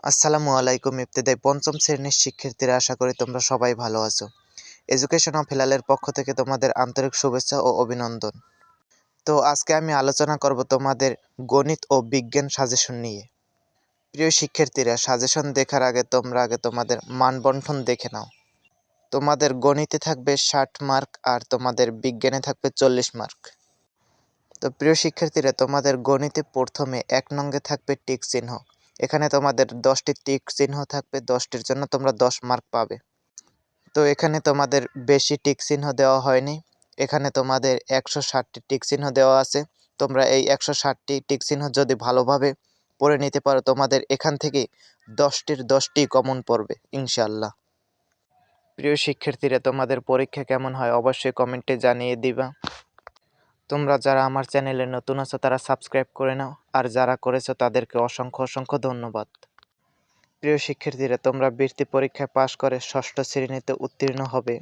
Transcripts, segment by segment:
আসসালামু আলাইকুম ইবতেদায়ী পঞ্চম শ্রেণীর শিক্ষার্থীরা, আশা করি তোমরা সবাই ভালো আছো। এডুকেশন অফ হিলালের পক্ষ থেকে তোমাদের আন্তরিক শুভেচ্ছা ও অভিনন্দন। তো আজকে আমি আলোচনা করব তোমাদের গণিত ও বিজ্ঞান সাজেশন নিয়ে। প্রিয় শিক্ষার্থীরা, সাজেশন দেখার আগে তোমরা তোমাদের মানবন্ঠন দেখে নাও। তোমাদের গণিতে থাকবে 60 মার্ক আর তোমাদের বিজ্ঞানে থাকবে 40 মার্ক। তো প্রিয় শিক্ষার্থীরা, তোমাদের গণিতে প্রথমে 1 নঙ্গে থাকবে টিক চিহ্ন। এখানে তোমাদের 10টি টিক চিহ্ন থাকবে, 10টির জন্য তোমরা 10 মার্ক পাবে। তো এখানে তোমাদের বেশি টিক চিহ্ন দেওয়া হয়নি, এখানে তোমাদের 160টি টিক চিহ্ন দেওয়া আছে। তোমরা এই 160টি টিক চিহ্ন যদি ভালোভাবে পড়ে নিতে পারো, তোমাদের এখান থেকে 10টির 10টি কমন পড়বে ইনশাআল্লাহ। প্রিয় শিক্ষার্থীরা, তোমাদের পরীক্ষা কেমন হয় অবশ্যই কমেন্টে জানিয়ে দিবা। তোমরা যারা আমার চ্যানেলে নতুন আছো তারা সাবস্ক্রাইব করে নাও, আর যারা করেছো তাদেরকে অসংখ্য অসংখ্য ধন্যবাদ। প্রিয় শিক্ষার্থীরা, তোমরা বৃত্তি পরীক্ষায় পাশ করে 6ষ্ঠ শ্রেণীতে উত্তীর্ণ হবে।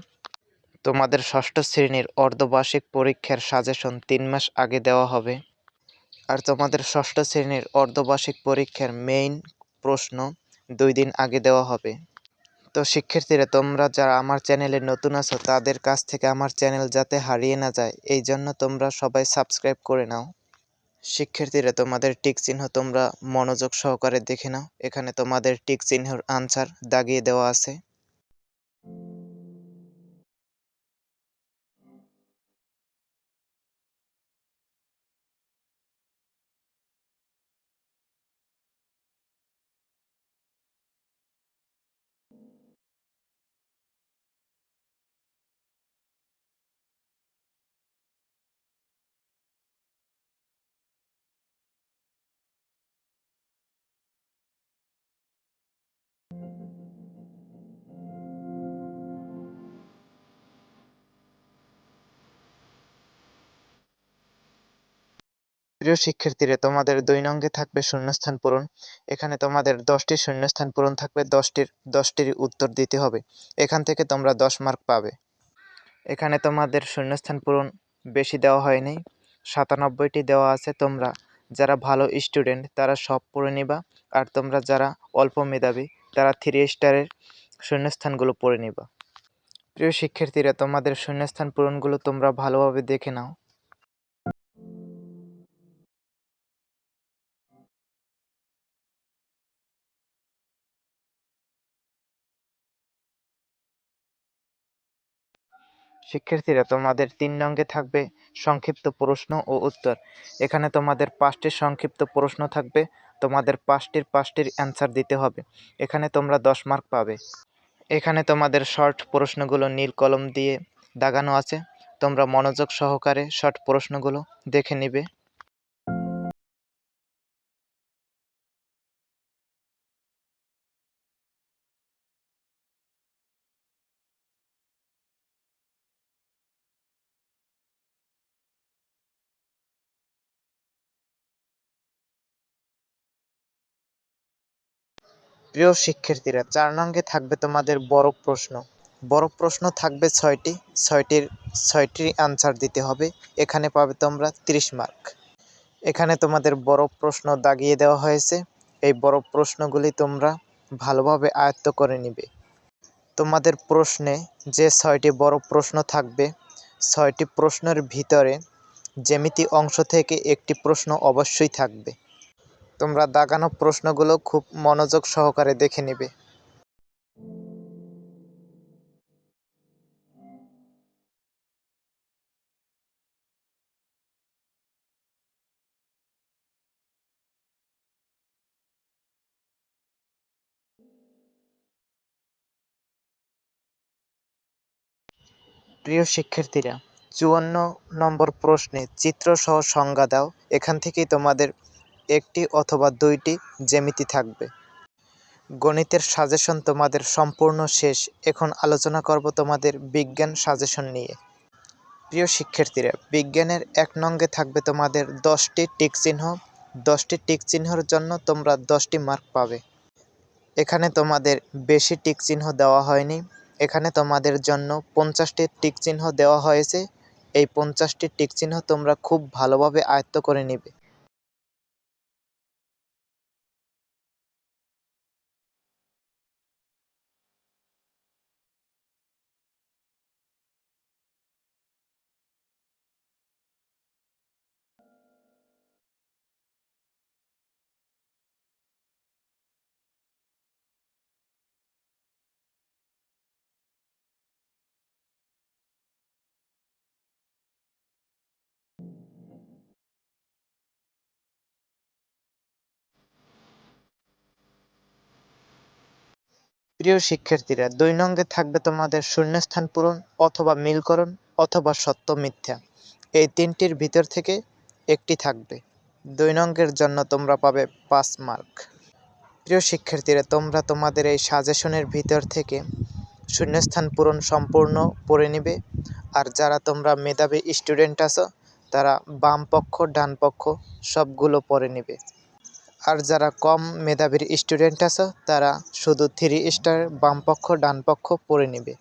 তোমাদের 6ষ্ঠ শ্রেণীর অর্ধবার্ষিক পরীক্ষার সাজেশন 3 মাস আগে দেওয়া হবে, আর তোমাদের 6ষ্ঠ শ্রেণীর অর্ধবার্ষিক পরীক্ষার মেইন প্রশ্ন 2 দিন আগে দেওয়া হবে। তো শিক্ষার্থীরা, তোমরা যারা আমার চ্যানেলে নতুন আছো তাদের কাছ থেকে আমার চ্যানেল যাতে হারিয়ে না যায়, এই জন্য তোমরা সবাই সাবস্ক্রাইব করে নাও। শিক্ষার্থীরা, তোমাদের টিক চিহ্ন তোমরা মনোযোগ সহকারে দেখে নাও। এখানে তোমাদের টিক চিহ্নের আনসার দাগিয়ে দেওয়া আছে। প্রিয় শিক্ষার্থীরা, তোমাদের 2 নঙ্গে থাকবে শূন্যস্থান পূরণ। এখানে তোমাদের 10টি শূন্যস্থান পূরণ থাকবে, 10টির উত্তর দিতে হবে। এখান থেকে তোমরা 10 মার্ক পাবে। এখানে তোমাদের শূন্যস্থান পূরণ বেশি দেওয়া হয়নি, 97টি দেওয়া আছে। তোমরা যারা ভালো স্টুডেন্ট তারা সব পড়ে নিবা, আর তোমরা যারা অল্প মেধাবী তারা 3 স্টারের শূন্যস্থানগুলো পড়ে নিবা। প্রিয় শিক্ষার্থীরা, তোমাদের শূন্যস্থান পূরণগুলো তোমরা ভালোভাবে দেখে নাও। শিক্ষার্থীরা, তোমাদের 3 নঙ্গে থাকবে সংক্ষিপ্ত প্রশ্ন ও উত্তর। এখানে তোমাদের 5টি সংক্ষিপ্ত প্রশ্ন থাকবে, তোমাদের 5টির অ্যান্সার দিতে হবে। এখানে তোমরা 10 মার্ক পাবে। এখানে তোমাদের শর্ট প্রশ্নগুলো নীল কলম দিয়ে দাগানো আছে, তোমরা মনোযোগ সহকারে শর্ট প্রশ্নগুলো দেখে নিবে। প্রিয় শিক্ষার্থীরা, 4 নঙ্গে থাকবে তোমাদের বড় প্রশ্ন। বড় প্রশ্ন থাকবে 6টি, 6টির আনসার দিতে হবে। এখানে পাবে তোমরা 30 মার্ক। এখানে তোমাদের বড় প্রশ্ন দাগিয়ে দেওয়া হয়েছে, এই বড় প্রশ্নগুলি তোমরা ভালোভাবে আয়ত্ত করে নিবে। তোমাদের প্রশ্নে যে 6টি বড় প্রশ্ন থাকবে, 6টি প্রশ্নের ভিতরে জ্যামিতি অংশ থেকে একটি প্রশ্ন অবশ্যই থাকবে। তোমরা দাগানো প্রশ্নগুলো খুব মনোযোগ সহকারে দেখে নিবে। প্রিয় শিক্ষার্থীরা, 54 নম্বর প্রশ্নে চিত্রসহ সংজ্ঞা দাও। এখান থেকেই তোমাদের 1টি অথবা 2টি জ্যামিতি থাকবে। গণিতের সাজেশন তোমাদের সম্পূর্ণ শেষ। এখন আলোচনা করব তোমাদের বিজ্ঞান সাজেশন নিয়ে। প্রিয় শিক্ষার্থীরা, বিজ্ঞানের 1 নঙ্গে থাকবে তোমাদের 10টি টিক চিহ্ন। 10টি টিক চিহ্নের জন্য তোমরা 10টি মার্ক পাবে। এখানে তোমাদের বেশি টিক চিহ্ন দেওয়া হয়নি, এখানে তোমাদের জন্য 50টি টিক চিহ্ন দেওয়া হয়েছে। এই 50টি টিক চিহ্ন তোমরা খুব ভালোভাবে আয়ত্ত করে নিবে। প্রিয় শিক্ষার্থীরা, 2 নঙ্গে থাকবে তোমাদের শূন্যস্থান পূরণ অথবা মিলকরণ অথবা সত্য মিথ্যা। এই 3টির ভিতর থেকে একটি থাকবে। 2 নঙ্গের জন্য তোমরা পাবে 5 মার্ক। প্রিয় শিক্ষার্থীরা, তোমরা তোমাদের এই সাজেশনের ভিতর থেকে শূন্যস্থান পূরণ সম্পূর্ণ পড়ে নিবে। আর যারা তোমরা মেধাবী স্টুডেন্ট আছো তারা বাম পক্ষ ডান পক্ষ সবগুলো পড়ে নিবে। আর যারা কম মেধাবীর স্টুডেন্ট আছো তারা শুধু 3 স্টার বাম পক্ষ ডান পক্ষ পড়ে নিবে।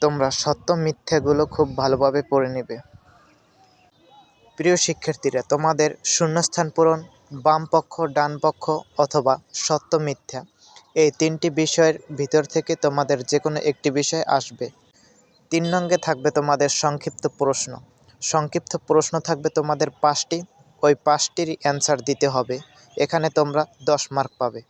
তোমরা সত্য মিথ্যাগুলো খুব ভালোভাবে পড়ে নিবে। প্রিয় শিক্ষার্থীরা, তোমাদের শূন্যস্থান পূরণ বাম পক্ষ ডান পক্ষ অথবা সত্য মিথ্যা এই 3টি বিষয়ের ভিতর থেকে তোমাদের যে কোনো একটি বিষয় আসবে। 3 নঙ্গে থাকবে তোমাদের সংক্ষিপ্ত প্রশ্ন। সংক্ষিপ্ত প্রশ্ন থাকবে তোমাদের 5টি। ওই 5টির অ্যান্সার দিতে হবে। এখানে তোমরা 10 মার্ক পাবে।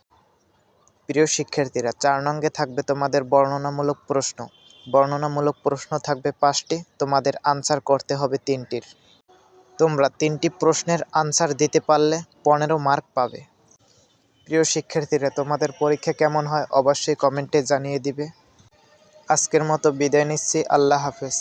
প্রিয় শিক্ষার্থীরা, 4 নঙ্গে থাকবে তোমাদের বর্ণনামূলক প্রশ্ন। বর্ণনামূলক প্রশ্ন থাকবে 5টি, তোমাদের আনসার করতে হবে 3টির। তোমরা 3টি প্রশ্নের আনসার দিতে পারলে 15 মার্ক পাবে। প্রিয় শিক্ষার্থীরা, তোমাদের পরীক্ষা কেমন হয় অবশ্যই কমেন্টে জানিয়ে দিবে। আজকের মতো বিদায় নিচ্ছি। আল্লাহ হাফেজ।